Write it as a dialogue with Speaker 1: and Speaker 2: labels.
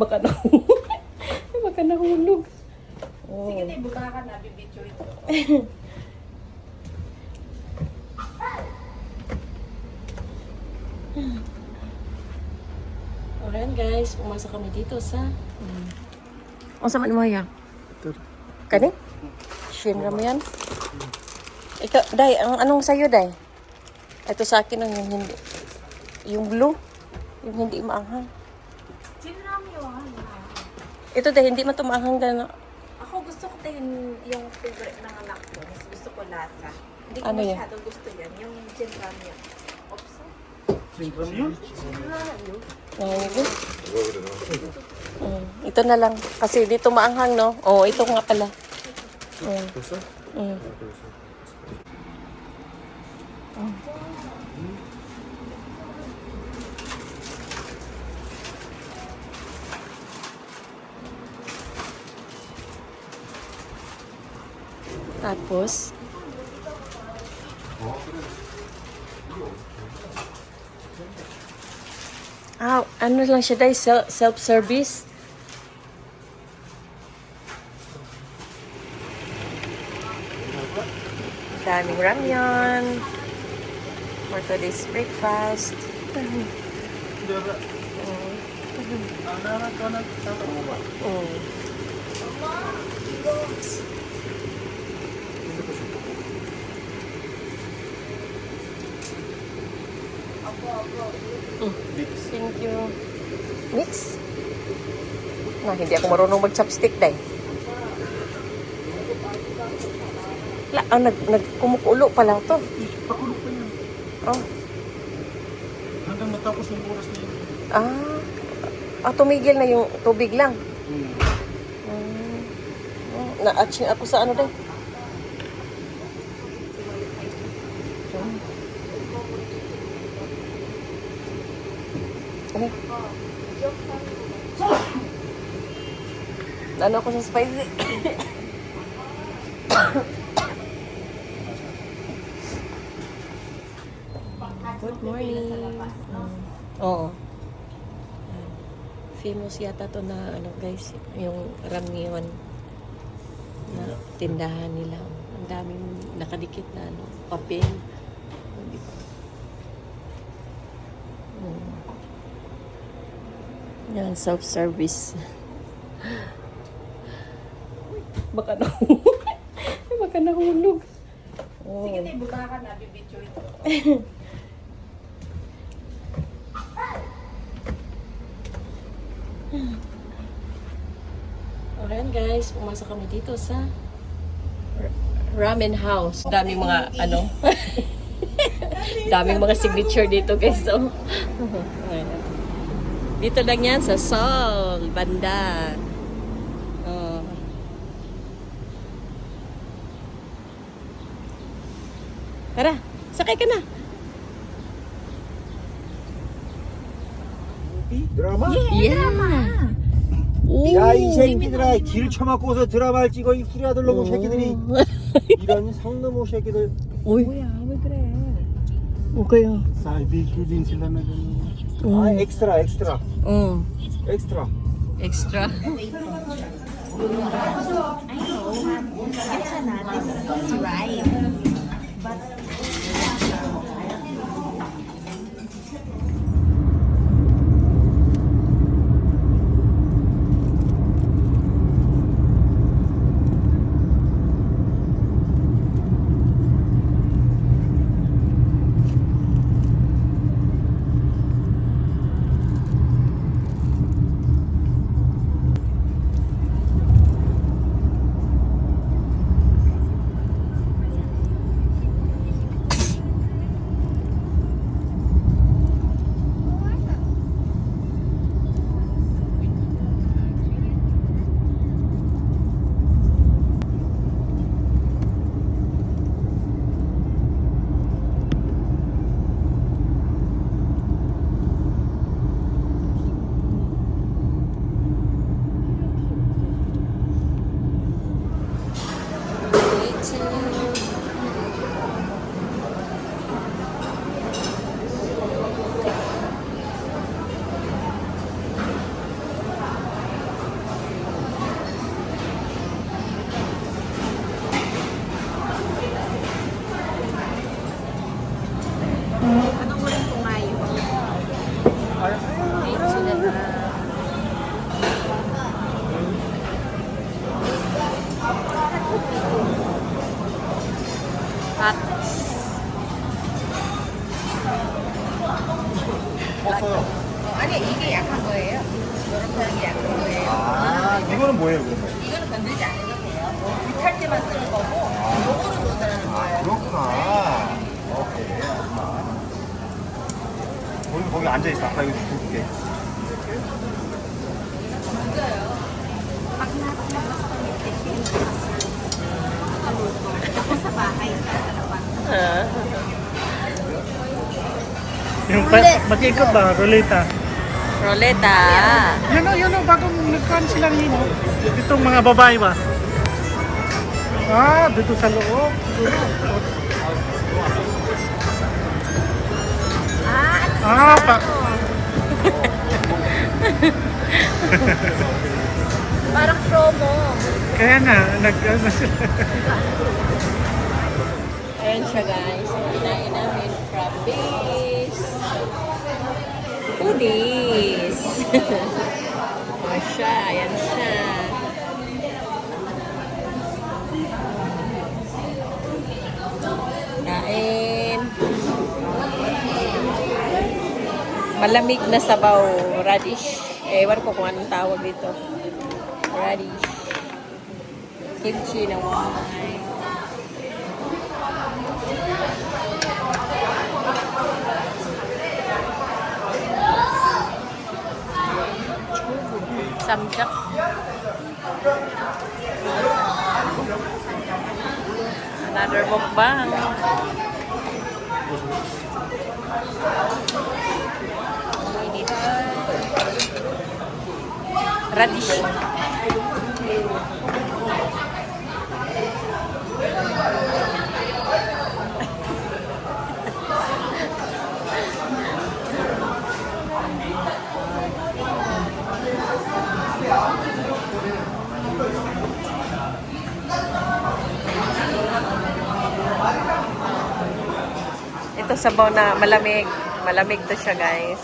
Speaker 1: Baka na baka nahulog. Oh.
Speaker 2: Sige tayo, buka ka na, bibidyo ito.
Speaker 1: Alright guys, pumasok kami dito sa... Ang sama ni Maya? Kani? Shinra mo yan? Ikaw, Day, anong sa'yo, Day? Ito sa akin ang yung hindi... Yung blue. Yung hindi maanghang.
Speaker 2: Sinrami yun.
Speaker 1: Ito, Day, hindi man ito maanghang gano'n.
Speaker 2: Ako gusto ko din yung favorite ng anak ko. Mas gusto ko lasa. Hindi ko
Speaker 1: Ano yan?
Speaker 2: masyadong gusto yan. Yung gin ramen. Opso.
Speaker 1: Ito na lang. Kasi dito maanghang, no? Oh, ito nga pala. Tapos, ano lang siya, Day? Self-service? Daming ramyun for today's breakfast. Thank you. Mix? Na, hindi ako marunong mag-chopstick, Day. Kumukulo pa lang to.
Speaker 3: Pakulog pa yan.
Speaker 1: Oh.
Speaker 3: Hanggang matapos yung oras na yun.
Speaker 1: Tumigil na yung tubig lang. Na-atching ako sa ano, Day. Ano ako sa spicy? Good morning. Oo. Famous yata to na ano guys, yung ramyun na tindahan nila. Ang daming nakadikit na ano, papel. Yan, self-service. Baka na baka nahulog. Oh.
Speaker 2: Sige tayo, buka ka na, bibidyo ito.
Speaker 1: Alright guys, pumasok kami dito sa ramen house. Daming mga ano. Daming mga signature dito guys. So, dito lang yan sa Seoul, banda. Oh. Tara, sakay ka na.
Speaker 3: 드라마?
Speaker 1: Yeah. 오.
Speaker 3: 야, 이 새끼들아, 길 처맞고서 드라마를 찍어, 이 후리아들 놈의 새끼들이. 이런 상놈의 새끼들.
Speaker 1: Uy.
Speaker 2: Kuya, wag rin.
Speaker 1: Okay.
Speaker 3: Sahibi din sila na ganun. Ah, extra. Extra.
Speaker 1: Extra.
Speaker 2: I know. 괜찮아. This is right. But
Speaker 3: 이거는 뭐예요, 그러면?
Speaker 2: 이거는 건들지 않아도 돼요. 위탈 때만 쓰는 거고, 요거는 건드리는 거예요.
Speaker 3: 그렇구나. 오케이. 우리 거기 앉아있어. 아까 이거 줄게.
Speaker 2: Ako sa bahay, dalawan.
Speaker 4: Yung mag-ikot ba? Ruleta.
Speaker 1: Roleta.
Speaker 4: Yun o, bagong nagkaan sila yun. Itong mga babae ba? Ah, dito sa loob. Ah, pa.
Speaker 2: Parang promo.
Speaker 4: Kaya nga, ano sila.
Speaker 1: Ayan siya guys. Kinain namin crabbies. Foodies. O siya. Ayan siya. Kain. Malamig na sabaw. Radish. Ewan ko kung anong tawag dito. Radish. Kimchi na wine. Samjak. Another mukbang. Init. Radish. Ito sabaw na malamig. Malamig to siya guys.